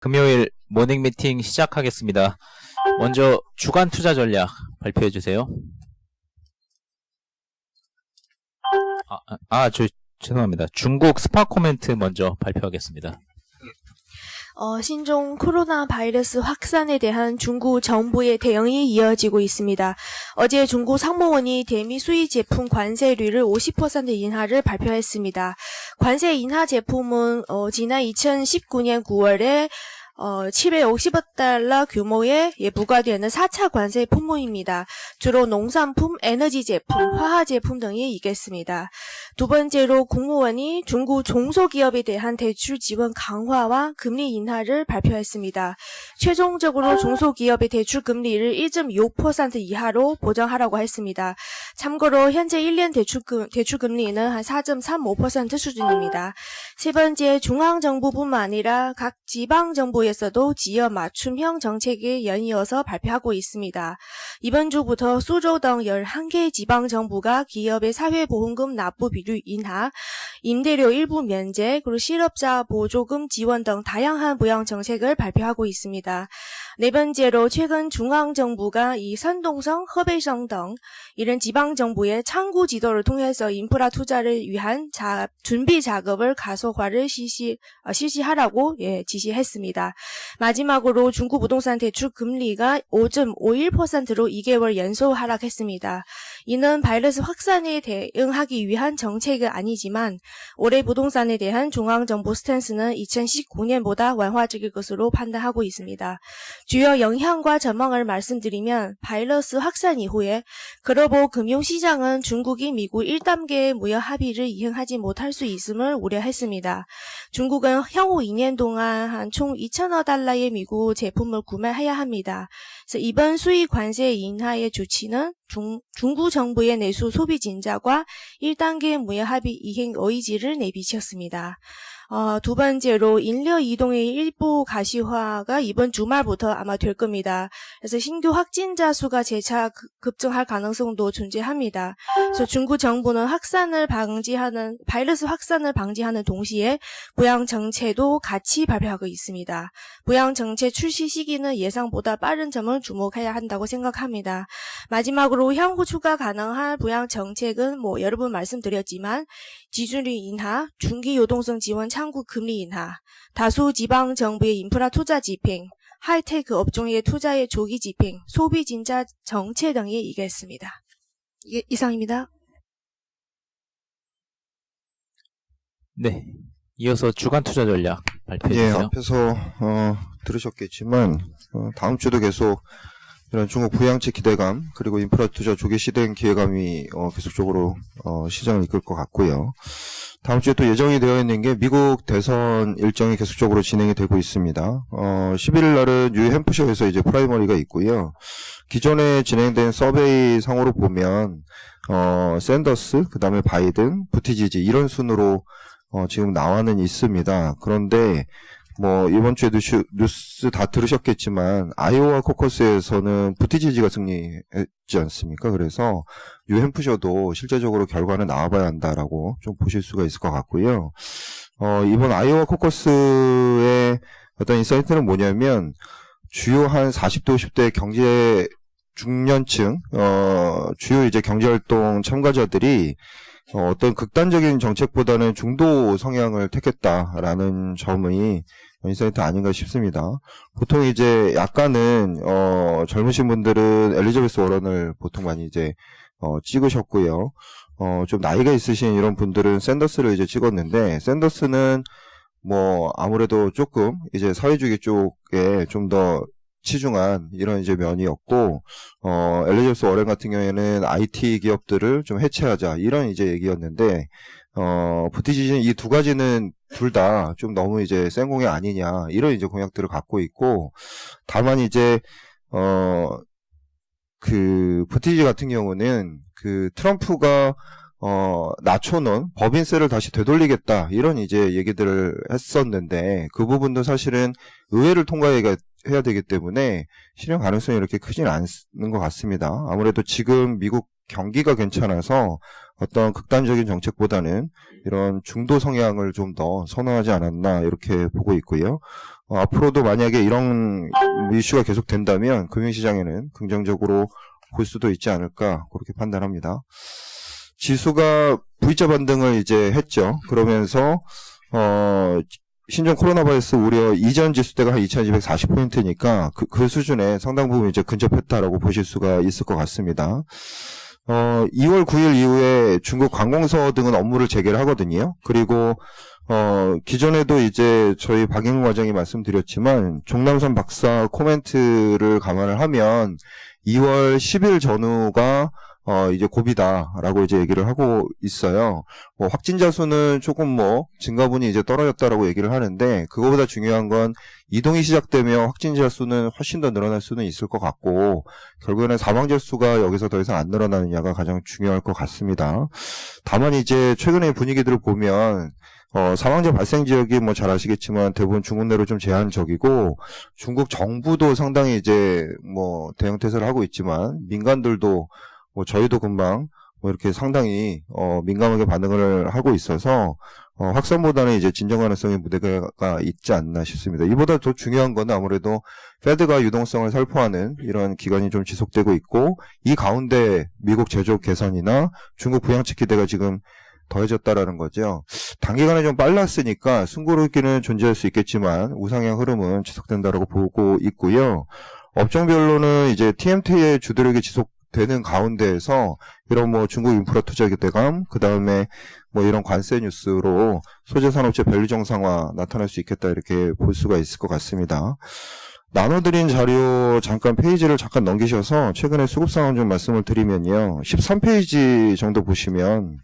금요일 모닝 미팅 시작하겠습니다. 먼저 주간 투자 전략 발표해 주세요. 죄송합니다. 중국 스파 코멘트 먼저 발표하겠습니다. 신종 코로나 바이러스 확산에 대한 중국 정부의 대응이 이어지고 있습니다. 어제 중국 상무원이 대미 수입 제품 관세율을 50% 인하를 발표했습니다. 관세 인하 제품은 지난 2019년 9월에 750억 달러 규모의 부과되는 4차 관세 품목입니다. 주로 농산품, 에너지 제품, 화학 제품 등이 있겠습니다. 두 번째로 국무원이 중국 중소기업에 대한 대출 지원 강화와 금리 인하를 발표했습니다. 최종적으로 중소기업의 대출 금리를 1.6% 이하로 보장하라고 했습니다. 참고로 현재 1년 대출 금리는 한 4.35% 수준입니다. 세 번째, 중앙정부뿐만 아니라 각 지방정부에서도 지역 맞춤형 정책에 연이어서 발표하고 있습니다. 이번 주부터 수조 등 11개 지방정부가 기업의 사회보험금 납부 비율 인하, 임대료 일부 면제, 그리고 실업자 보조금 지원 등 다양한 부양 정책을 발표하고 있습니다. 네 번째로 최근 중앙정부가 이 산동성, 허베이성 등 이런 지방정부의 창구 지도를 통해서 인프라 투자를 위한 준비 작업을 가속화를 실시하라고 지시했습니다. 마지막으로 중국 부동산 대출 금리가 5.51%로 2개월 연속 하락했습니다. 이는 바이러스 확산에 대응하기 위한 정책은 아니지만 올해 부동산에 대한 중앙정부 스탠스는 2019년보다 완화적일 것으로 판단하고 있습니다. 주요 영향과 전망을 말씀드리면 바이러스 확산 이후에 글로벌 금융시장은 중국이 미국 1단계 무역 합의를 이행하지 못할 수 있음을 우려했습니다. 중국은 향후 2년 동안 한 총 2천억 달러의 미국 제품을 구매해야 합니다. 그래서 이번 수입 관세 인하의 조치는 중국 정부의 내수 소비 진작과 1단계 무역 합의 이행 의지를 내비쳤습니다. 두 번째로 인력 이동의 일부 가시화가 이번 주말부터 아마 될 겁니다. 그래서 신규 확진자 수가 재차 급증할 가능성도 존재합니다. 그래서 중국 정부는 바이러스 확산을 방지하는 동시에 부양 정책도 같이 발표하고 있습니다. 부양 정책 출시 시기는 예상보다 빠른 점을 주목해야 한다고 생각합니다. 마지막으로 향후 추가 가능한 부양 정책은 여러 번 말씀드렸지만 지준율 인하, 중기 유동성 지원 창구 금리 인하, 다수 지방 정부의 인프라 투자 집행, 하이테크 업종의 투자의 조기 집행, 소비 진짜 정책 등이 있겠습니다. 이상입니다. 네, 이어서 주간 투자 전략 발표해 주세요. 앞에서 들으셨겠지만 다음 주도 계속 이런 중국 부양책 기대감 그리고 인프라 투자 조기 시행 기대감이 계속적으로 시장을 이끌 것 같고요. 다음 주에 또 예정이 되어 있는 게 미국 대선 일정이 계속적으로 진행이 되고 있습니다. 11일 날은 뉴햄프셔에서 이제 프라이머리가 있고요. 기존에 진행된 서베이 상으로 보면 샌더스, 그다음에 바이든, 부티지지 이런 순으로 지금 나와는 있습니다. 그런데 이번 주에도 뉴스 다 들으셨겠지만 아이오와 코커스에서는 부티지지가 승리했지 않습니까? 그래서 뉴햄프셔도 실제적으로 결과는 나와봐야 한다라고 좀 보실 수가 있을 것 같고요. 이번 아이오와 코커스의 어떤 인사이트는 뭐냐면 주요 한 40대 50대 경제 중년층 주요 이제 경제활동 참가자들이 어떤 극단적인 정책보다는 중도 성향을 택했다라는 점이 인사이트 아닌가 싶습니다. 보통 이제 약간은 젊으신 분들은 엘리자베스 워런을 보통 많이 이제 찍으셨고요. 좀 나이가 있으신 이런 분들은 샌더스를 이제 찍었는데 샌더스는 아무래도 조금 이제 사회주의 쪽에 좀 더 치중한 이런 이제 면이었고, 엘리자베스 워렌 같은 경우에는 IT 기업들을 좀 해체하자 이런 이제 얘기였는데, 부티지지는 이 두 가지는 둘 다 좀 너무 이제 센 공약 아니냐 이런 이제 공약들을 갖고 있고, 다만 이제 부티지지 같은 경우는 트럼프가 낮춰놓은 법인세를 다시 되돌리겠다 이런 이제 얘기들을 했었는데 그 부분도 사실은 의회를 통과해야 되기 때문에 실현 가능성이 이렇게 크진 않는 것 같습니다. 아무래도 지금 미국 경기가 괜찮아서 어떤 극단적인 정책보다는 이런 중도 성향을 좀 더 선호하지 않았나 이렇게 보고 있고요. 앞으로도 만약에 이런 이슈가 계속된다면 금융시장에는 긍정적으로 볼 수도 있지 않을까 그렇게 판단합니다. 지수가 V자 반등을 이제 했죠. 그러면서 신종 코로나 바이러스 우려 이전 지수대가 한 2240포인트니까 그 수준에 상당 부분 이제 근접했다라고 보실 수가 있을 것 같습니다. 2월 9일 이후에 중국 관공서 등은 업무를 재개를 하거든요. 그리고 기존에도 이제 저희 박영우 과장이 말씀드렸지만 종남선 박사 코멘트를 감안을 하면 2월 10일 전후가 이제 고비다라고 이제 얘기를 하고 있어요. 확진자 수는 조금 증가분이 이제 떨어졌다라고 얘기를 하는데 그거보다 중요한 건 이동이 시작되면 확진자 수는 훨씬 더 늘어날 수는 있을 것 같고 결국에는 사망자 수가 여기서 더 이상 안 늘어나느냐가 가장 중요할 것 같습니다. 다만 이제 최근의 분위기들을 보면 사망자 발생 지역이 잘 아시겠지만 대부분 중국 내로 좀 제한적이고 중국 정부도 상당히 이제 대응 태세를 하고 있지만 민간들도 저희도 금방 이렇게 상당히 민감하게 반응을 하고 있어서 확산보다는 이제 진정 가능성의 무대가 있지 않나 싶습니다. 이보다 더 중요한 건 아무래도 페드가 유동성을 살포하는 이런 기간이 좀 지속되고 있고 이 가운데 미국 제조업 개선이나 중국 부양책 기대가 지금 더해졌다라는 거죠. 단기간에 좀 빨랐으니까 숨고르기는 존재할 수 있겠지만 우상향 흐름은 지속된다라고 보고 있고요. 업종별로는 이제 TMT의 주도력이 지속되는 가운데에서 이런 중국 인프라 투자 기대감, 그 다음에 이런 관세 뉴스로 소재 산업체 밸류 정상화 나타날 수 있겠다 이렇게 볼 수가 있을 것 같습니다. 나눠드린 자료 페이지를 잠깐 넘기셔서 최근에 수급 상황 좀 말씀을 드리면요. 13페이지 정도 보시면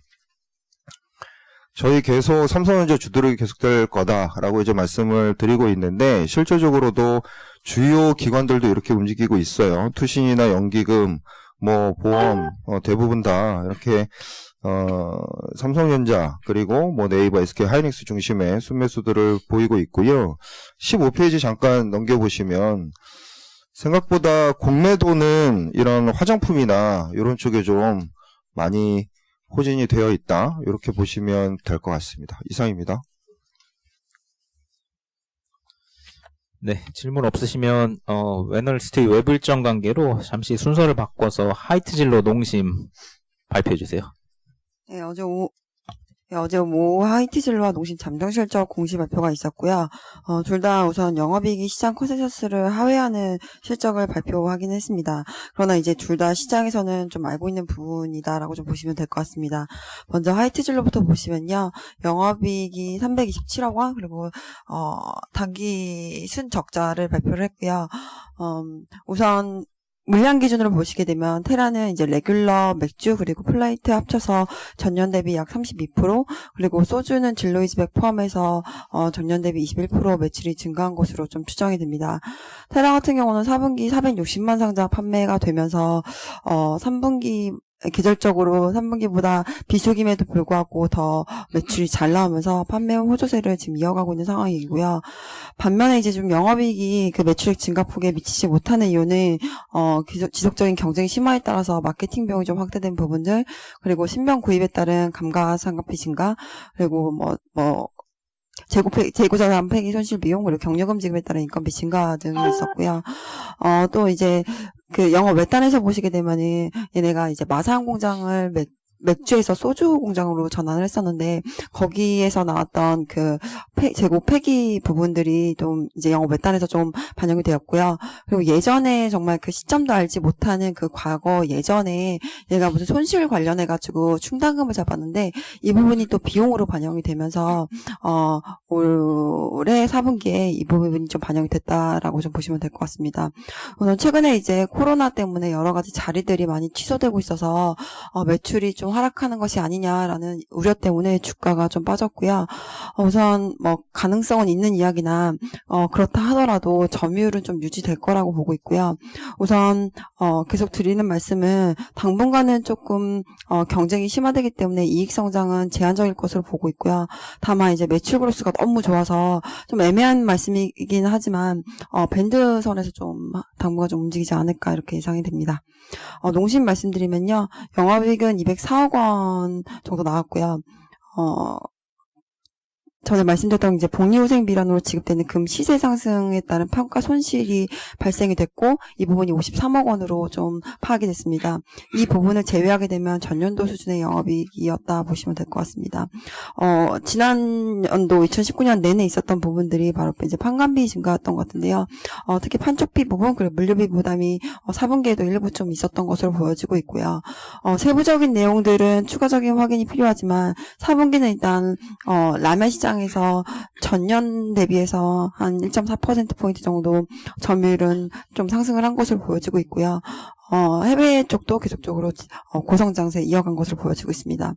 저희 계속 삼성전자 주도력이 계속될 거다라고 이제 말씀을 드리고 있는데 실질적으로도 주요 기관들도 이렇게 움직이고 있어요. 투신이나 연기금, 보험, 대부분 다 이렇게 삼성전자 그리고 네이버, SK 하이닉스 중심의 순매수들을 보이고 있고요. 15페이지 잠깐 넘겨보시면 생각보다 공매도는 이런 화장품이나 이런 쪽에 좀 많이 호진이 되어 있다. 이렇게 보시면 될 것 같습니다. 이상입니다. 네, 질문 없으시면 웨널스트리 외부 일정 관계로 잠시 순서를 바꿔서 하이트진로 농심 발표해 주세요. 네, 어제 오후 하이트진로와 농심 잠정 실적 공시 발표가 있었고요. 둘 다 우선 영업이익이 시장 컨센서스를 하회하는 실적을 발표하긴 했습니다. 그러나 이제 둘 다 시장에서는 좀 알고 있는 부분이다라고 좀 보시면 될 것 같습니다. 먼저 하이트진로부터 보시면요. 영업이익이 327억 원, 그리고 단기 순적자를 발표를 했고요. 우선 물량 기준으로 보시게 되면 테라는 이제 레귤러 맥주 그리고 플라이트 합쳐서 전년 대비 약 32%, 그리고 소주는 진로이즈백 포함해서 전년 대비 21% 매출이 증가한 것으로 좀 추정이 됩니다. 테라 같은 경우는 4분기 460만 상자 판매가 되면서 3분기 계절적으로 3분기보다 비수기임에도 불구하고 더 매출이 잘 나오면서 판매 호조세를 지금 이어가고 있는 상황이고요. 반면에 이제 좀 영업이익이 그 매출액 증가폭에 미치지 못하는 이유는 지속적인 경쟁이 심화에 따라서 마케팅 비용이 좀 확대된 부분들, 그리고 신병 구입에 따른 감가상각비 증가, 그리고 재고자산 폐기 손실 비용, 그리고 경력금 지급에 따른 인건비 증가 등이 있었고요. 또 이제 그 영업 외딴에서 보시게 되면은 얘네가 이제 마산 공장을 맥주에서 소주 공장으로 전환을 했었는데 거기에서 나왔던 그 재고 폐기 부분들이 좀 이제 영업 외딴에서 좀 반영이 되었고요. 그리고 예전에 정말 그 시점도 알지 못하는 그 과거 예전에 얘가 무슨 손실 관련해 가지고 충당금을 잡았는데 이 부분이 또 비용으로 반영이 되면서 올해 4분기에 이 부분이 좀 반영이 됐다라고 좀 보시면 될 것 같습니다. 우선 최근에 이제 코로나 때문에 여러 가지 자리들이 많이 취소되고 있어서 매출이 좀 하락하는 것이 아니냐라는 우려 때문에 주가가 좀 빠졌고요. 우선 가능성은 있는 이야기나 그렇다 하더라도 점유율은 좀 유지될 거라고 보고 있고요. 우선 계속 드리는 말씀은 당분간은 조금 경쟁이 심화되기 때문에 이익 성장은 제한적일 것으로 보고 있고요. 다만 이제 매출 그로스가 너무 좋아서 좀 애매한 말씀이긴 하지만 밴드선에서 좀 당분간 좀 움직이지 않을까 이렇게 예상이 됩니다. 농심 말씀드리면요. 영업이익은 204억 4억 원 정도 나왔고요. 전에 말씀드렸던 이제 복리후생 비란으로 지급되는 금 시세 상승에 따른 평가 손실이 발생이 됐고 이 부분이 53억 원으로 좀 파악이 됐습니다. 이 부분을 제외하게 되면 전년도 수준의 영업이익이었다 보시면 될 것 같습니다. 지난 연도 2019년 내내 있었던 부분들이 바로 이제 판관비 증가였던 것 같은데요. 특히 판촉비 부분 그리고 물류비 부담이 4분기에도 일부 좀 있었던 것으로 보여지고 있고요. 세부적인 내용들은 추가적인 확인이 필요하지만 4분기는 일단 라면 시장 에서 전년 대비해서 한 1.4%포인트 정도 점유율은 좀 상승을 한 것으로 보여지고 있고요. 해외 쪽도 계속적으로 고성장세 이어간 것으로 보여지고 있습니다.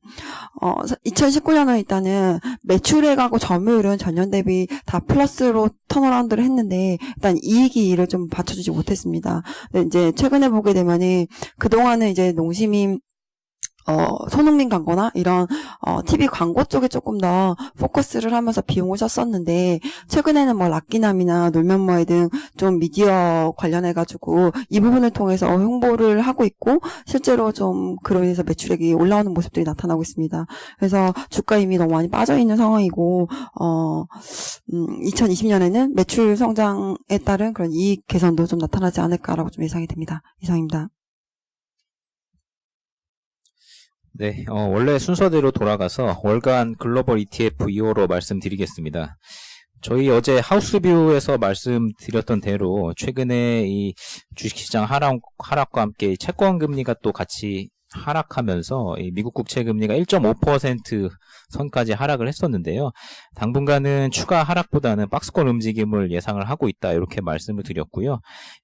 2019년은 일단은 매출액하고 점유율은 전년 대비 다 플러스로 턴어라운드를 했는데 일단 이익이 이를 좀 받쳐주지 못했습니다. 근데 이제 최근에 보게 되면은 그동안은 이제 농심이 손흥민 광고나 이런 TV 광고 쪽에 조금 더 포커스를 하면서 비용을 썼었는데 최근에는 뭐 락기남이나 놀면뭐해 등 좀 미디어 관련해가지고 이 부분을 통해서 홍보를 하고 있고 실제로 좀 그로 인해서 매출액이 올라오는 모습들이 나타나고 있습니다. 그래서 주가 이미 너무 많이 빠져있는 상황이고 2020년에는 매출 성장에 따른 그런 이익 개선도 좀 나타나지 않을까라고 좀 예상이 됩니다. 이상입니다. 네, 원래 순서대로 돌아가서 월간 글로벌 ETF 2호로 말씀드리겠습니다. 저희 어제 하우스뷰에서 말씀드렸던 대로 최근에 이 주식시장 하락과 함께 채권 금리가 또 같이 하락하면서 이 미국 국채 금리가 1.5% 선까지 하락을 했었는데요. 당분간은 추가 하락보다는 박스권 움직임을 예상을 하고 있다 이렇게 말씀을 드렸고요.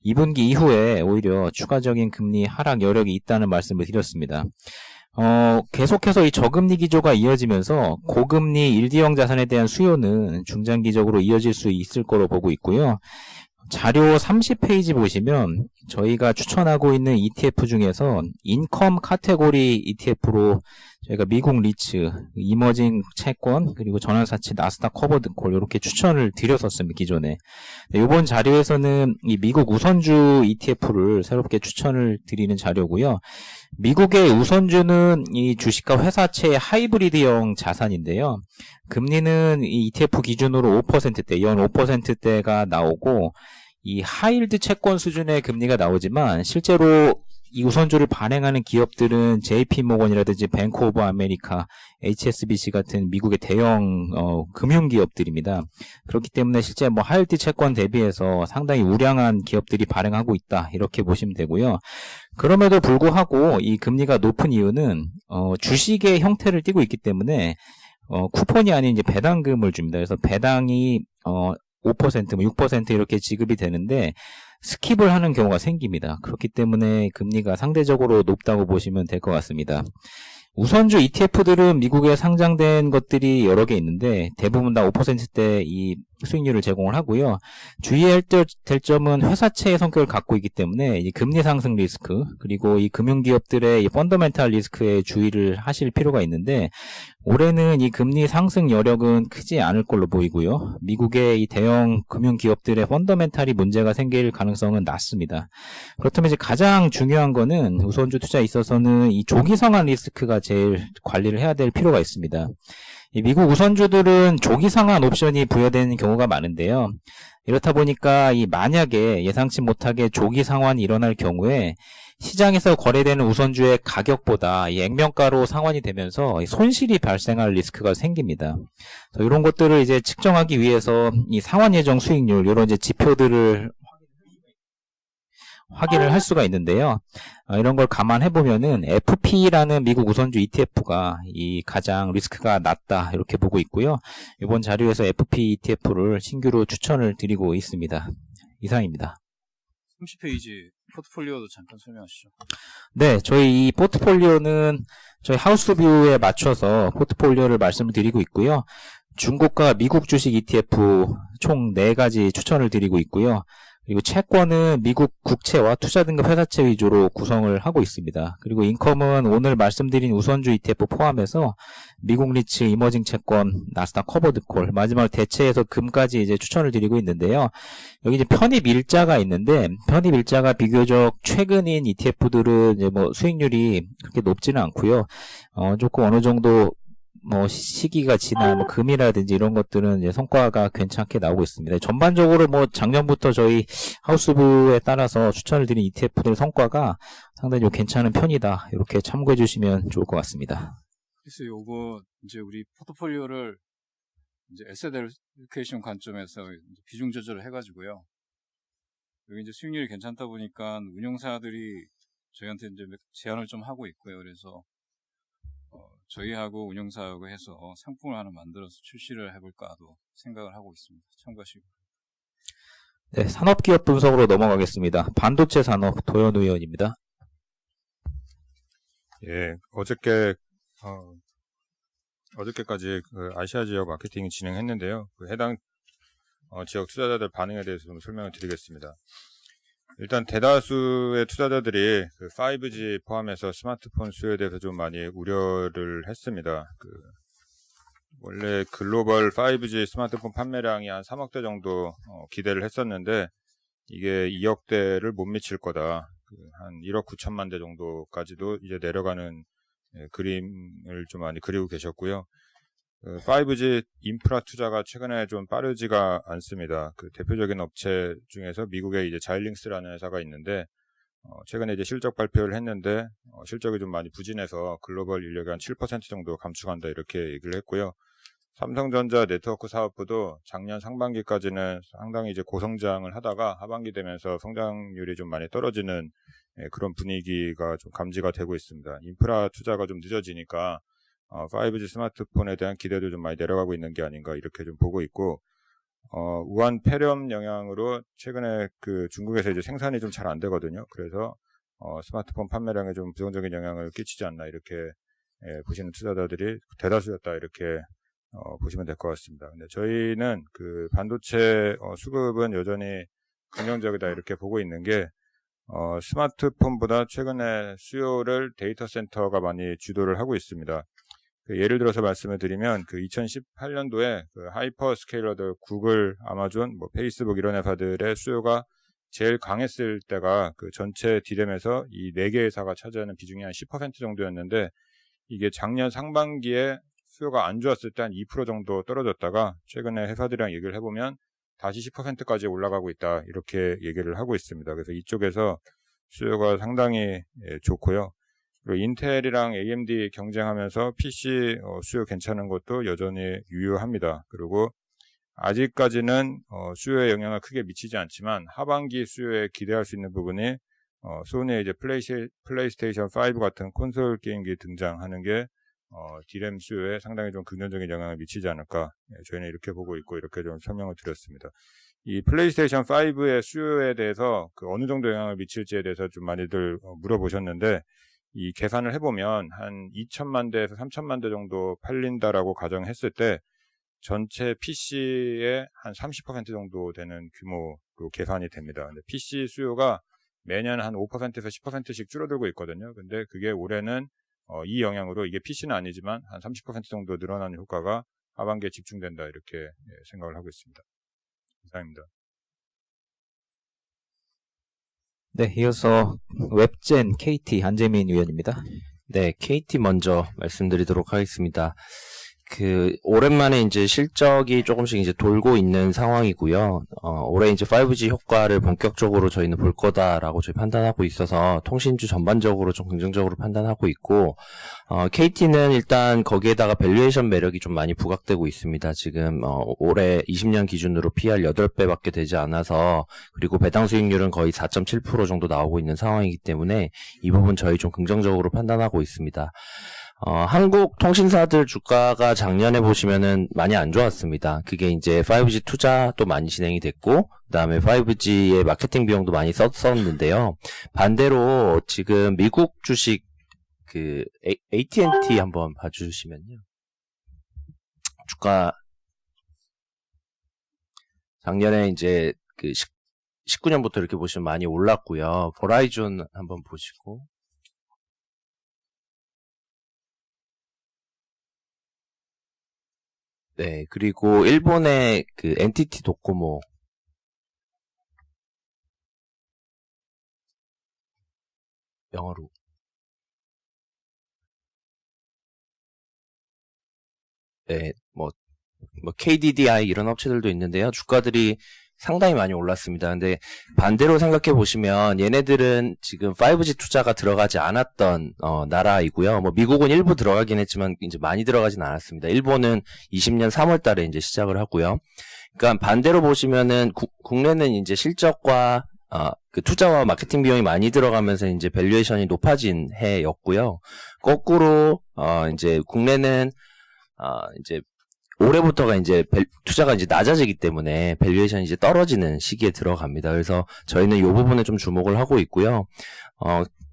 2분기 이후에 오히려 추가적인 금리 하락 여력이 있다는 말씀을 드렸습니다. 계속해서 이 저금리 기조가 이어지면서 고금리 1D형 자산에 대한 수요는 중장기적으로 이어질 수 있을 거로 보고 있고요. 자료 30페이지 보시면 저희가 추천하고 있는 ETF 중에서 인컴 카테고리 ETF로 저희가 미국 리츠, 이머징 채권, 그리고 전환사치 나스닥 커버드 콜 이렇게 추천을 드렸었습니다. 기존에. 네, 이번 자료에서는 이 미국 우선주 ETF를 새롭게 추천을 드리는 자료고요. 미국의 우선주는 이 주식과 회사채의 하이브리드형 자산인데요. 금리는 이 ETF 기준으로 5%대, 연 5%대가 나오고 이 하이힐드 채권 수준의 금리가 나오지만 실제로 이 우선주를 발행하는 기업들은 JP모건이라든지 뱅크 오브 아메리카, HSBC 같은 미국의 대형 금융기업들입니다. 그렇기 때문에 실제 뭐 하이힐드 채권 대비해서 상당히 우량한 기업들이 발행하고 있다 이렇게 보시면 되고요. 그럼에도 불구하고 이 금리가 높은 이유는 주식의 형태를 띠고 있기 때문에 쿠폰이 아닌 이제 배당금을 줍니다. 그래서 배당이 5%, 6% 이렇게 지급이 되는데 스킵을 하는 경우가 생깁니다. 그렇기 때문에 금리가 상대적으로 높다고 보시면 될 것 같습니다. 우선주 ETF들은 미국에 상장된 것들이 여러 개 있는데 대부분 다 5%대 이 수익률을 제공을 하고요. 주의해야 될 점은 회사채의 성격을 갖고 있기 때문에 이 금리 상승 리스크 그리고 이 금융기업들의 이 펀더멘탈 리스크에 주의를 하실 필요가 있는데 올해는 이 금리 상승 여력은 크지 않을 걸로 보이고요. 미국의 이 대형 금융기업들의 펀더멘탈이 문제가 생길 가능성은 낮습니다. 그렇다면 이제 가장 중요한 거는 우선주 투자에 있어서는 이 조기성한 리스크가 제일 관리를 해야 될 필요가 있습니다. 이 미국 우선주들은 조기상환 옵션이 부여되는 경우가 많은데요. 이렇다 보니까 이 만약에 예상치 못하게 조기 상환이 일어날 경우에 시장에서 거래되는 우선주의 가격보다 이 액면가로 상환이 되면서 손실이 발생할 리스크가 생깁니다. 이런 것들을 이제 측정하기 위해서 이 상환 예정 수익률 이런 이제 지표들을 확인을 할 수가 있는데요. 이런 걸 감안해 보면은 FP라는 미국 우선주 ETF가 이 가장 리스크가 낮다 이렇게 보고 있고요. 이번 자료에서 FP ETF를 신규로 추천을 드리고 있습니다. 이상입니다. 30페이지 포트폴리오도 잠깐 설명하시죠. 네, 저희 이 포트폴리오는 저희 하우스뷰에 맞춰서 포트폴리오를 말씀을 드리고 있고요. 중국과 미국 주식 ETF 총 4가지 추천을 드리고 있고요. 그리고 채권은 미국 국채와 투자등급 회사채 위주로 구성을 하고 있습니다. 그리고 인컴은 오늘 말씀드린 우선주 ETF 포함해서 미국 리츠, 이머징 채권, 나스닥 커버드 콜, 마지막으로 대체해서 금까지 이제 추천을 드리고 있는데요. 여기 이제 편입 일자가 있는데, 편입 일자가 비교적 최근인 ETF들은 이제 뭐 수익률이 그렇게 높지는 않고요. 조금 어느 정도 뭐 시기가 지난 뭐 금이라든지 이런 것들은 이제 성과가 괜찮게 나오고 있습니다. 전반적으로 뭐 작년부터 저희 하우스부에 따라서 추천을 드린 ETF들 성과가 상당히 좀 괜찮은 편이다. 이렇게 참고해 주시면 좋을 것 같습니다. 그래서 요거 이제 우리 포트폴리오를 이제 에셋 알로케이션 관점에서 이제 비중 조절을 해가지고요. 여기 이제 수익률이 괜찮다 보니까 운용사들이 저희한테 이제 제안을 좀 하고 있고요. 그래서 저희하고 운영사하고 해서 상품을 하나 만들어서 출시를 해볼까도 생각을 하고 있습니다. 참고하시고. 네, 산업기업 분석으로 넘어가겠습니다. 반도체 산업 도현우 의원입니다. 예, 어저께까지 그 아시아 지역 마케팅을 진행했는데요. 그 해당 지역 투자자들 반응에 대해서 좀 설명을 드리겠습니다. 일단 대다수의 투자자들이 그 5G 포함해서 스마트폰 수요에 대해서 좀 많이 우려를 했습니다. 원래 글로벌 5G 스마트폰 판매량이 한 3억 대 정도 기대를 했었는데 이게 2억 대를 못 미칠 거다. 한 1억 9천만 대 정도까지도 이제 내려가는 그림을 좀 많이 그리고 계셨고요. 5G 인프라 투자가 최근에 좀 빠르지가 않습니다. 그 대표적인 업체 중에서 미국의 이제 자일링스라는 회사가 있는데, 최근에 이제 실적 발표를 했는데, 실적이 좀 많이 부진해서 글로벌 인력의 한 7% 정도 감축한다 이렇게 얘기를 했고요. 삼성전자 네트워크 사업부도 작년 상반기까지는 상당히 이제 고성장을 하다가 하반기 되면서 성장률이 좀 많이 떨어지는 그런 분위기가 좀 감지가 되고 있습니다. 인프라 투자가 좀 늦어지니까 5G 스마트폰에 대한 기대도 좀 많이 내려가고 있는 게 아닌가 이렇게 좀 보고 있고, 우한 폐렴 영향으로 최근에 그 중국에서 이제 생산이 좀 잘 안 되거든요. 그래서 스마트폰 판매량에 좀 부정적인 영향을 끼치지 않나 이렇게 보시는 투자자들이 대다수였다 이렇게 보시면 될 것 같습니다. 근데 저희는 그 반도체 수급은 여전히 긍정적이다 이렇게 보고 있는 게 스마트폰보다 최근에 수요를 데이터 센터가 많이 주도를 하고 있습니다. 예를 들어서 말씀을 드리면 그 2018년도에 그 하이퍼 스케일러들 구글, 아마존, 뭐 페이스북 이런 회사들의 수요가 제일 강했을 때가 그 전체 디램에서 이 4개 회사가 차지하는 비중이 한 10% 정도였는데 이게 작년 상반기에 수요가 안 좋았을 때 한 2% 정도 떨어졌다가 최근에 회사들이랑 얘기를 해보면 다시 10%까지 올라가고 있다 이렇게 얘기를 하고 있습니다. 그래서 이쪽에서 수요가 상당히 좋고요. 그리고 인텔이랑 AMD 경쟁하면서 PC 수요 괜찮은 것도 여전히 유효합니다. 그리고 아직까지는 수요에 영향을 크게 미치지 않지만 하반기 수요에 기대할 수 있는 부분이 소니의 이제 플레이스테이션 5 같은 콘솔 게임기 등장하는 게 디램 수요에 상당히 좀 긍정적인 영향을 미치지 않을까 저희는 이렇게 보고 있고 이렇게 좀 설명을 드렸습니다. 이 플레이스테이션 5의 수요에 대해서 그 어느 정도 영향을 미칠지에 대해서 좀 많이들 물어보셨는데 이 계산을 해보면 한 2천만 대에서 3천만 대 정도 팔린다라고 가정했을 때 전체 PC의 한 30% 정도 되는 규모로 계산이 됩니다. 근데 PC 수요가 매년 한 5%에서 10%씩 줄어들고 있거든요. 근데 그게 올해는 이 영향으로 이게 PC는 아니지만 한 30% 정도 늘어나는 효과가 하반기에 집중된다 이렇게 생각을 하고 있습니다. 이상입니다. 네, 이어서 웹젠 KT 안재민 위원입니다. 네, KT 먼저 말씀드리도록 하겠습니다. 오랜만에 이제 실적이 조금씩 이제 돌고 있는 상황이고요. 올해 이제 5G 효과를 본격적으로 저희는 볼 거다라고 저희 판단하고 있어서 통신주 전반적으로 좀 긍정적으로 판단하고 있고, KT는 일단 거기에다가 밸류에이션 매력이 좀 많이 부각되고 있습니다. 지금, 올해 20년 기준으로 PR 8배밖에 되지 않아서, 그리고 배당 수익률은 거의 4.7% 정도 나오고 있는 상황이기 때문에 이 부분 저희 좀 긍정적으로 판단하고 있습니다. 한국 통신사들 주가가 작년에 보시면은 많이 안 좋았습니다. 그게 이제 5G 투자도 많이 진행이 됐고, 그 다음에 5G의 마케팅 비용도 많이 썼었는데요. 반대로 지금 미국 주식 AT&T 한번 봐주시면요. 주가, 작년에 이제 19년부터 이렇게 보시면 많이 올랐고요. 버라이즌 한번 보시고. 네, 그리고 일본의 그 NTT 도코모. 영어로. 네, 뭐 KDDI 이런 업체들도 있는데요. 주가들이 상당히 많이 올랐습니다. 근데 반대로 생각해 보시면 얘네들은 지금 5G 투자가 들어가지 않았던 나라이고요. 뭐 미국은 일부 들어가긴 했지만 이제 많이 들어가진 않았습니다. 일본은 20년 3월 달에 이제 시작을 하고요. 그러니까 반대로 보시면은 국내는 이제 실적과 그 투자와 마케팅 비용이 많이 들어가면서 이제 밸류에이션이 높아진 해였고요. 거꾸로 이제 국내는 이제 올해부터가 이제 투자가 이제 낮아지기 때문에 밸류에이션이 이제 떨어지는 시기에 들어갑니다. 그래서 저희는 이 부분에 좀 주목을 하고 있고요.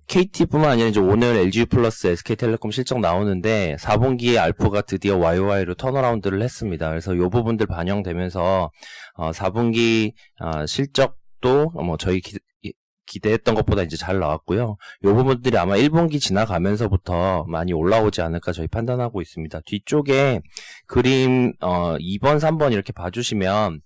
KT뿐만 아니라 이제 오늘 LG 플러스 SK텔레콤 실적 나오는데 4분기에 알프가 드디어 YOY로 턴어라운드를 했습니다. 그래서 이 부분들 반영되면서 4분기 실적도 뭐 저희 기대했던 것보다 이제 잘 나왔고요. 이 부분들이 아마 1분기 지나가면서부터 많이 올라오지 않을까 저희 판단하고 있습니다. 뒤쪽에 그림 2번, 3번 이렇게 봐주시면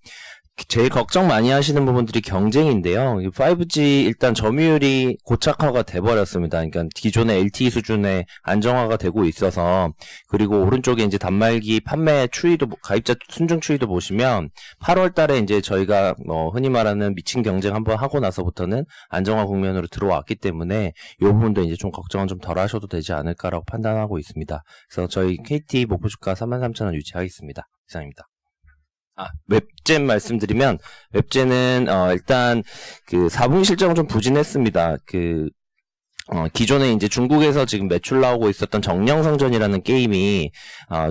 제일 걱정 많이 하시는 부분들이 경쟁인데요. 5G 일단 점유율이 고착화가 돼버렸습니다. 그러니까 기존의 LTE 수준의 안정화가 되고 있어서, 그리고 오른쪽에 이제 단말기 판매 추이도, 가입자 순증 추이도 보시면 8월 달에 이제 저희가 흔히 말하는 미친 경쟁 한번 하고 나서부터는 안정화 국면으로 들어왔기 때문에 이 부분도 이제 좀 걱정은 좀 덜 하셔도 되지 않을까라고 판단하고 있습니다. 그래서 저희 KT 목표 주가 33,000원 유지하겠습니다. 이상입니다. 웹젠 말씀드리면, 웹젠은, 일단, 4분기 실적은 좀 부진했습니다. 기존에 이제 중국에서 지금 매출 나오고 있었던 정령성전이라는 게임이,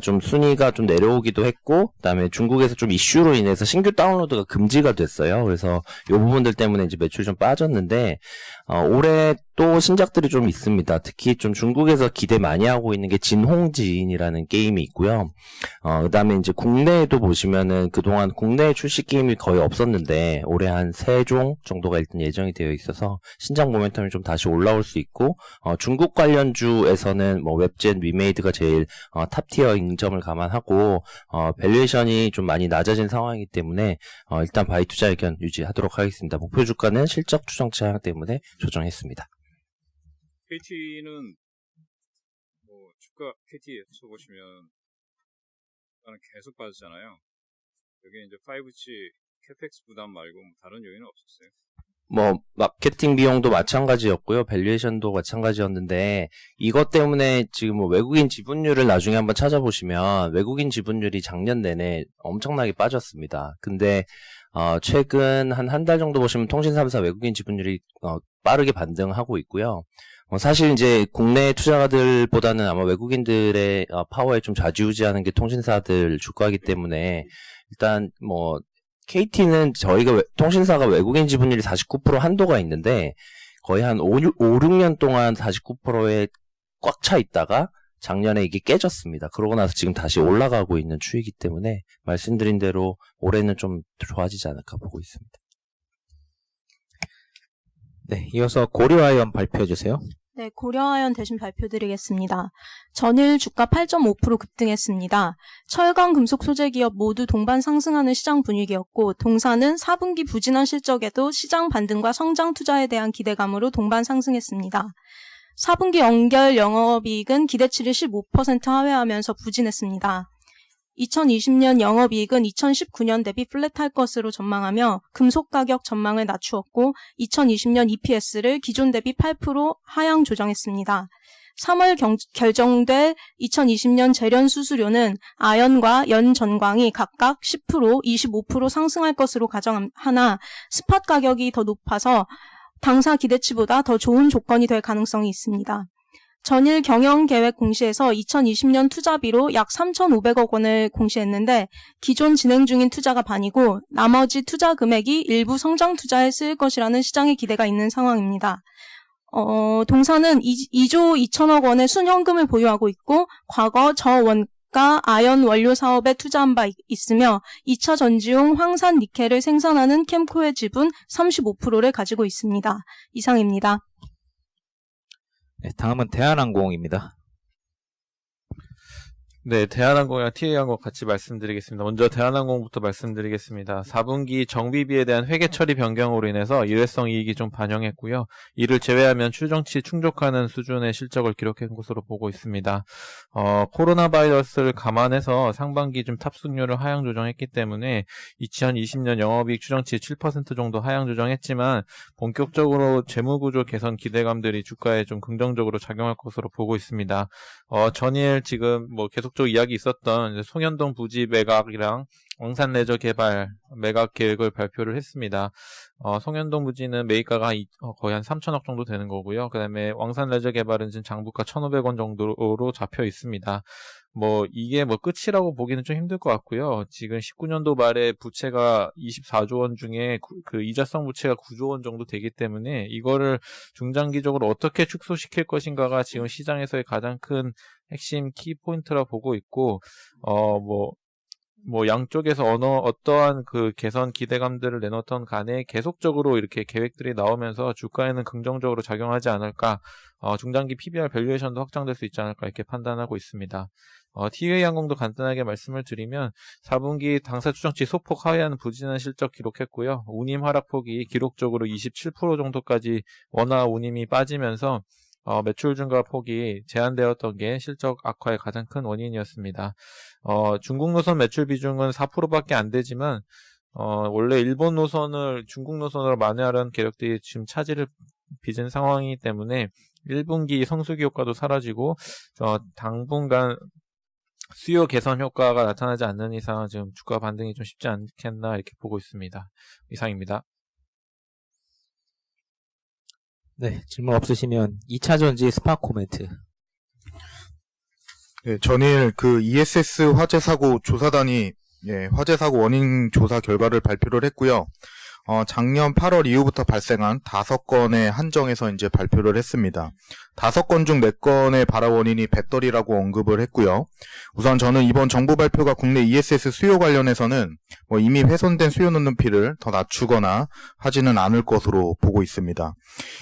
좀 순위가 좀 내려오기도 했고, 그 다음에 중국에서 좀 이슈로 인해서 신규 다운로드가 금지가 됐어요. 그래서 이 부분들 때문에 이제 매출이 좀 빠졌는데, 올해 또 신작들이 좀 있습니다. 특히 좀 중국에서 기대 많이 하고 있는 게 진홍지인이라는 게임이 있고요. 그 다음에 이제 국내에도 보시면은 그동안 국내 출시 게임이 거의 없었는데 올해 한 3종 정도가 일단 예정이 되어 있어서 신작 모멘텀이 좀 다시 올라올 수 있고, 중국 관련주에서는 뭐 웹젠 위메이드가 제일 탑티어 인점을 감안하고 밸류에이션이 좀 많이 낮아진 상황이기 때문에 일단 바이 투자 의견 유지하도록 하겠습니다. 목표 주가는 실적 추정치 하향 때문에 조정했습니다. KT는 뭐 주가 KT에서 보시면 나는 계속 빠졌잖아요. 여기 이제 5G 캐펙스 부담 말고 뭐 다른 요인은 없었어요? 뭐 마케팅 비용도 마찬가지였고요. 밸류에이션도 마찬가지였는데 이것 때문에 지금 뭐 외국인 지분율을 나중에 한번 찾아보시면 외국인 지분율이 작년 내내 엄청나게 빠졌습니다. 근데 최근 한 달 정도 보시면 통신 3사 외국인 지분율이 빠르게 반등하고 있고요. 사실 이제 국내 투자가들보다는 아마 외국인들의 파워에 좀 좌지우지하는 게 통신사들 주가이기 때문에 일단 뭐 KT는 저희가 통신사가 외국인 지분율이 49% 한도가 있는데 거의 한 5, 6년 동안 49%에 꽉 차 있다가 작년에 이게 깨졌습니다. 그러고 나서 지금 다시 올라가고 있는 추이기 때문에 말씀드린 대로 올해는 좀 좋아지지 않을까 보고 있습니다. 네, 이어서 고려아연 발표해 주세요. 네, 고려아연 대신 발표드리겠습니다. 전일 주가 8.5% 급등했습니다. 철강 금속 소재 기업 모두 동반 상승하는 시장 분위기였고, 동사는 4분기 부진한 실적에도 시장 반등과 성장 투자에 대한 기대감으로 동반 상승했습니다. 4분기 연결 영업이익은 기대치를 15% 하회하면서 부진했습니다. 2020년 영업이익은 2019년 대비 플랫할 것으로 전망하며 금속 가격 전망을 낮추었고 2020년 EPS를 기존 대비 8% 하향 조정했습니다. 3월 결정될 2020년 재련 수수료는 아연과 연전광이 각각 10%, 25% 상승할 것으로 가정하나 스팟 가격이 더 높아서 당사 기대치보다 더 좋은 조건이 될 가능성이 있습니다. 전일 경영계획 공시에서 2020년 투자비로 약 3,500억 원을 공시했는데 기존 진행 중인 투자가 반이고 나머지 투자 금액이 일부 성장 투자에 쓰일 것이라는 시장의 기대가 있는 상황입니다. 동사는 2조 2천억 원의 순현금을 보유하고 있고 과거 저원가 주가 아연 원료 사업에 투자한 바 있으며 2차 전지용 황산 니켈을 생산하는 캠코의 지분 35%를 가지고 있습니다. 이상입니다. 네, 다음은 대한항공입니다. 네, 대한항공이랑 TA항공 같이 말씀드리겠습니다. 먼저 대한항공부터 말씀드리겠습니다. 4분기 정비비에 대한 회계 처리 변경으로 인해서 일회성 이익이 좀 반영했고요. 이를 제외하면 추정치 충족하는 수준의 실적을 기록한 것으로 보고 있습니다. 코로나 바이러스를 감안해서 상반기 좀 탑승률을 하향 조정했기 때문에 2020년 영업이익 추정치 7% 정도 하향 조정했지만 본격적으로 재무구조 개선 기대감들이 주가에 좀 긍정적으로 작용할 것으로 보고 있습니다. 전일 지금 계속적으로 이야기 있었던 송현동 부지 매각이랑 왕산 레저 개발 매각 계획을 발표를 했습니다. 송현동 부지는 매입가가 거의 한 3천억 정도 되는 거고요. 그 다음에 왕산 레저 개발은 지금 장부가 1,500원 정도로 잡혀 있습니다. 이게 끝이라고 보기는 좀 힘들 것 같고요. 지금 19년도 말에 부채가 24조 원 중에 그 이자성 부채가 9조 원 정도 되기 때문에 이거를 중장기적으로 어떻게 축소시킬 것인가가 지금 시장에서의 가장 큰 핵심 키포인트라 보고 있고, 양쪽에서 어떠한 그 개선 기대감들을 내놓던 간에 계속적으로 이렇게 계획들이 나오면서 주가에는 긍정적으로 작용하지 않을까, 중장기 PBR 밸류에이션도 확장될 수 있지 않을까 이렇게 판단하고 있습니다. TA항공도 간단하게 말씀을 드리면 4분기 당사 추정치 소폭 하회하는 부진한 실적 기록했고요. 운임 하락폭이 기록적으로 27% 정도까지 원화 운임이 빠지면서 매출 증가 폭이 제한되었던 게 실적 악화의 가장 큰 원인이었습니다. 중국 노선 매출 비중은 4%밖에 안 되지만 원래 일본 노선을 중국 노선으로 만회하려는 계력들이 지금 차질을 빚은 상황이기 때문에 1분기 성수기 효과도 사라지고 당분간 수요 개선 효과가 나타나지 않는 이상 지금 주가 반등이 좀 쉽지 않겠나 이렇게 보고 있습니다. 이상입니다. 네, 질문 없으시면 2차 전지 스파 코멘트. 네, 전일 그 ESS 화재 사고 조사단이 화재 사고 원인 조사 결과를 발표를 했고요. 작년 8월 이후부터 발생한 5건의 한정에서 이제 발표를 했습니다. 5건 중 4건의 발화 원인이 배터리라고 언급을 했고요. 우선 저는 이번 정부 발표가 국내 ESS 수요 관련해서는 이미 훼손된 수요 눈높이를 더 낮추거나 하지는 않을 것으로 보고 있습니다.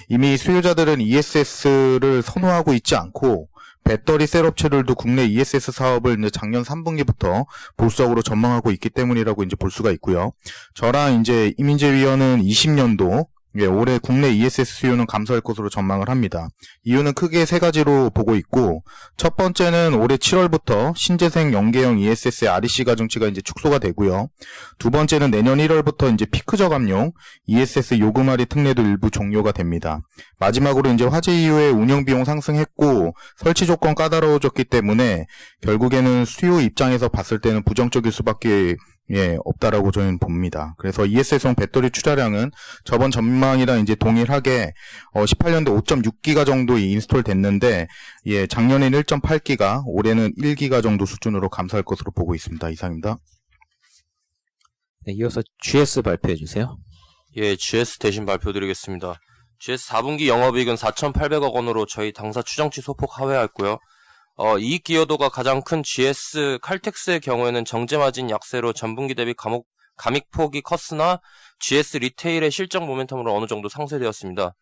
이미 수요자들은 ESS를 선호하고 있지 않고 배터리 셀 업체들도 국내 ESS 사업을 이제 작년 3분기부터 보수적으로 전망하고 있기 때문이라고 이제 볼 수가 있고요. 저랑 이제 이민재 위원은 20년도 올해 국내 ESS 수요는 감소할 것으로 전망을 합니다. 이유는 크게 3가지로 보고 있고, 첫 번째는 올해 7월부터 신재생 연계형 ESS의 REC 가중치가 이제 축소가 되고요. 두 번째는 내년 1월부터 이제 피크 저감용 ESS 요금할인 특례도 일부 종료가 됩니다. 마지막으로 이제 화재 이후에 운영 비용 상승했고 설치 조건 까다로워졌기 때문에 결국에는 수요 입장에서 봤을 때는 부정적일 수밖에 없다라고 저는 봅니다. 그래서 ESS용 배터리 투자량은 저번 전망이랑 이제 동일하게 18년도 5.6기가 정도 인스톨 됐는데 작년에는 1.8기가, 올해는 1기가 정도 수준으로 감소할 것으로 보고 있습니다. 이상입니다. 네, 이어서 GS 발표해 주세요. 예, GS 대신 발표드리겠습니다. GS 4분기 영업이익은 4,800억 원으로 저희 당사 추정치 소폭 하회했고요. 이익 기여도가 가장 큰 GS 칼텍스의 경우에는 정제마진 약세로 전분기 대비 감익폭이 컸으나 GS 리테일의 실적 모멘텀으로 어느 정도 상쇄되었습니다.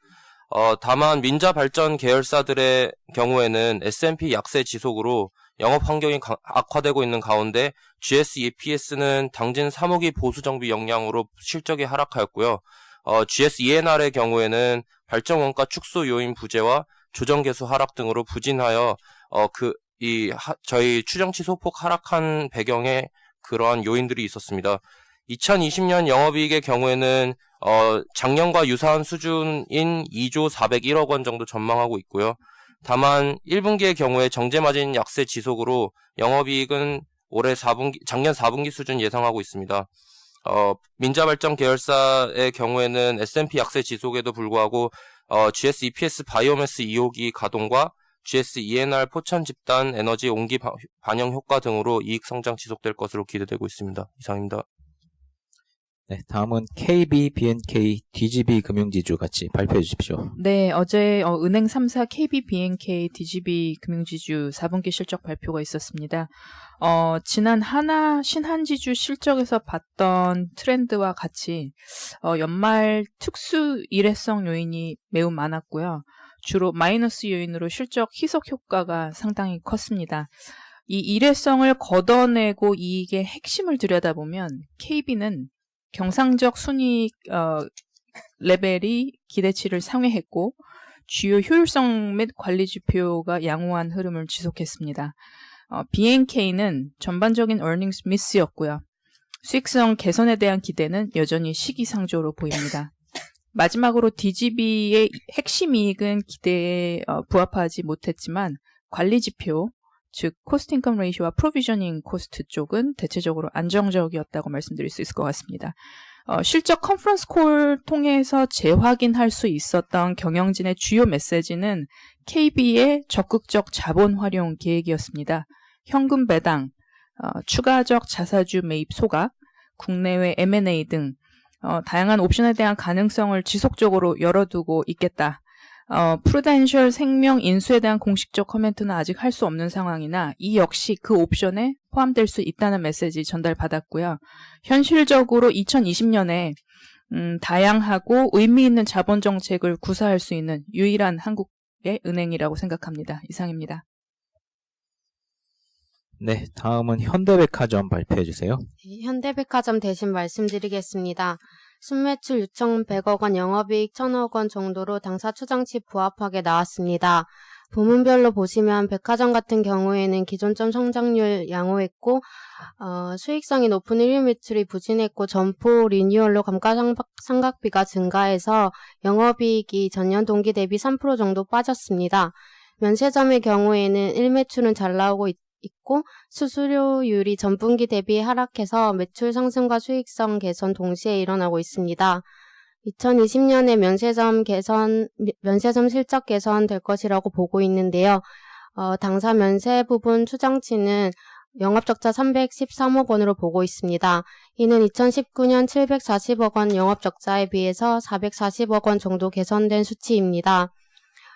다만 민자발전 계열사들의 경우에는 S&P 약세 지속으로 영업 환경이 악화되고 있는 가운데 GS EPS는 당진 3호기 보수 정비 영향으로 실적이 하락하였고요. GS ENR의 경우에는 발전 원가 축소 요인 부재와 조정 개수 하락 등으로 부진하여 저희 추정치 소폭 하락한 배경에 그러한 요인들이 있었습니다. 2020년 영업이익의 경우에는 작년과 유사한 수준인 2조 401억 원 정도 전망하고 있고요. 다만 1분기의 경우에 정제마진 약세 지속으로 영업이익은 작년 4분기 수준 예상하고 있습니다. 민자발전 계열사의 경우에는 S&P 약세 지속에도 불구하고 GS EPS 바이오매스 2호기 가동과 GS ENR 포천 집단 에너지 온기 반영 효과 등으로 이익 성장 지속될 것으로 기대되고 있습니다. 이상입니다. 네, 다음은 KB, BNK, DGB 금융지주 같이 발표해 주십시오. 네, 어제 은행 3사 KB, BNK, DGB 금융지주 4분기 실적 발표가 있었습니다. 지난 신한지주 실적에서 봤던 트렌드와 같이 연말 특수 일회성 요인이 매우 많았고요. 주로 마이너스 요인으로 실적 희석 효과가 상당히 컸습니다. 이 일회성을 걷어내고 이익의 핵심을 들여다보면 KB는 경상적 순이익 레벨이 기대치를 상회했고 주요 효율성 및 관리 지표가 양호한 흐름을 지속했습니다. BNK는 전반적인 earnings miss였고요. 수익성 개선에 대한 기대는 여전히 시기상조로 보입니다. 마지막으로 DGB의 핵심 이익은 기대에 부합하지 못했지만 관리 지표, 즉 코스트 인컴 레이시오와 프로비저닝 코스트 쪽은 대체적으로 안정적이었다고 말씀드릴 수 있을 것 같습니다. 실적 컨퍼런스 콜 통해서 재확인할 수 있었던 경영진의 주요 메시지는 KB의 적극적 자본 활용 계획이었습니다. 현금 배당, 추가적 자사주 매입 소각, 국내외 M&A 등 다양한 옵션에 대한 가능성을 지속적으로 열어두고 있겠다. 프루덴셜 생명 인수에 대한 공식적 코멘트는 아직 할 수 없는 상황이나 이 역시 그 옵션에 포함될 수 있다는 메시지 전달받았고요. 현실적으로 2020년에 다양하고 의미 있는 자본 정책을 구사할 수 있는 유일한 한국의 은행이라고 생각합니다. 이상입니다. 네, 다음은 현대백화점 발표해 주세요. 현대백화점 대신 말씀드리겠습니다. 순매출 6,100억 원, 영업이익 1,000억 원 정도로 당사 추정치 부합하게 나왔습니다. 부문별로 보시면 백화점 같은 경우에는 기존점 성장률 양호했고 수익성이 높은 일일 매출이 부진했고 점포 리뉴얼로 감가상각비가 증가해서 영업이익이 전년 동기 대비 3% 정도 빠졌습니다. 면세점의 경우에는 일매출은 잘 나오고 있고 수수료율이 전분기 대비 하락해서 매출 상승과 수익성 개선 동시에 일어나고 있습니다. 2020년에 면세점 실적 개선 될 것이라고 보고 있는데요. 당사 면세 부분 추정치는 영업적자 313억 원으로 보고 있습니다. 이는 2019년 740억 원 영업적자에 비해서 440억 원 정도 개선된 수치입니다.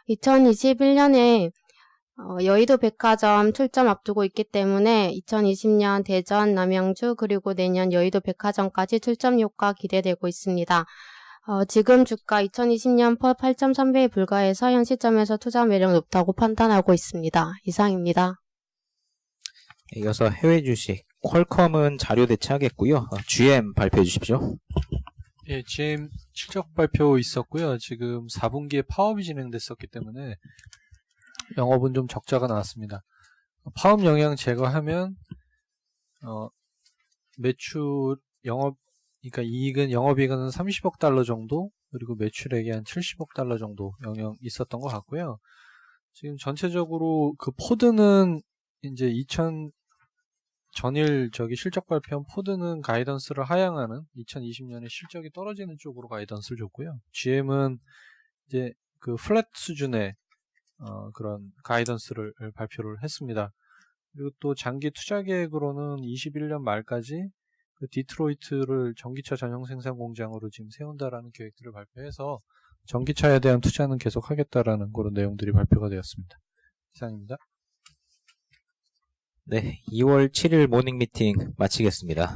2021년에 여의도 백화점 출점 앞두고 있기 때문에 2020년 대전, 남양주 그리고 내년 여의도 백화점까지 출점 효과 기대되고 있습니다. 지금 주가 2020년 8.3배에 불과해서 현 시점에서 투자 매력 높다고 판단하고 있습니다. 이상입니다. 이어서 해외 주식 퀄컴은 자료 대체하겠고요. GM 발표해 주십시오. 예, GM 실적 발표 있었고요. 지금 4분기에 파업이 진행됐었기 때문에 영업은 좀 적자가 나왔습니다. 파업 영향 제거하면 매출 그러니까 이익은 영업이익은 30억 달러 정도, 그리고 매출액이 한 70억 달러 정도 영향 있었던 것 같고요. 지금 전체적으로 그 포드는 이제 전일 실적 발표한 포드는 가이던스를 하향하는 2020년에 실적이 떨어지는 쪽으로 가이던스를 줬고요. GM은 이제 그 플랫 수준의 그런 가이던스를 발표를 했습니다. 그리고 또 장기 투자 계획으로는 21년 말까지 그 디트로이트를 전기차 전용 생산 공장으로 지금 세운다라는 계획들을 발표해서 전기차에 대한 투자는 계속 하겠다라는 그런 내용들이 발표가 되었습니다. 이상입니다. 네, 2월 7일 모닝 미팅 마치겠습니다.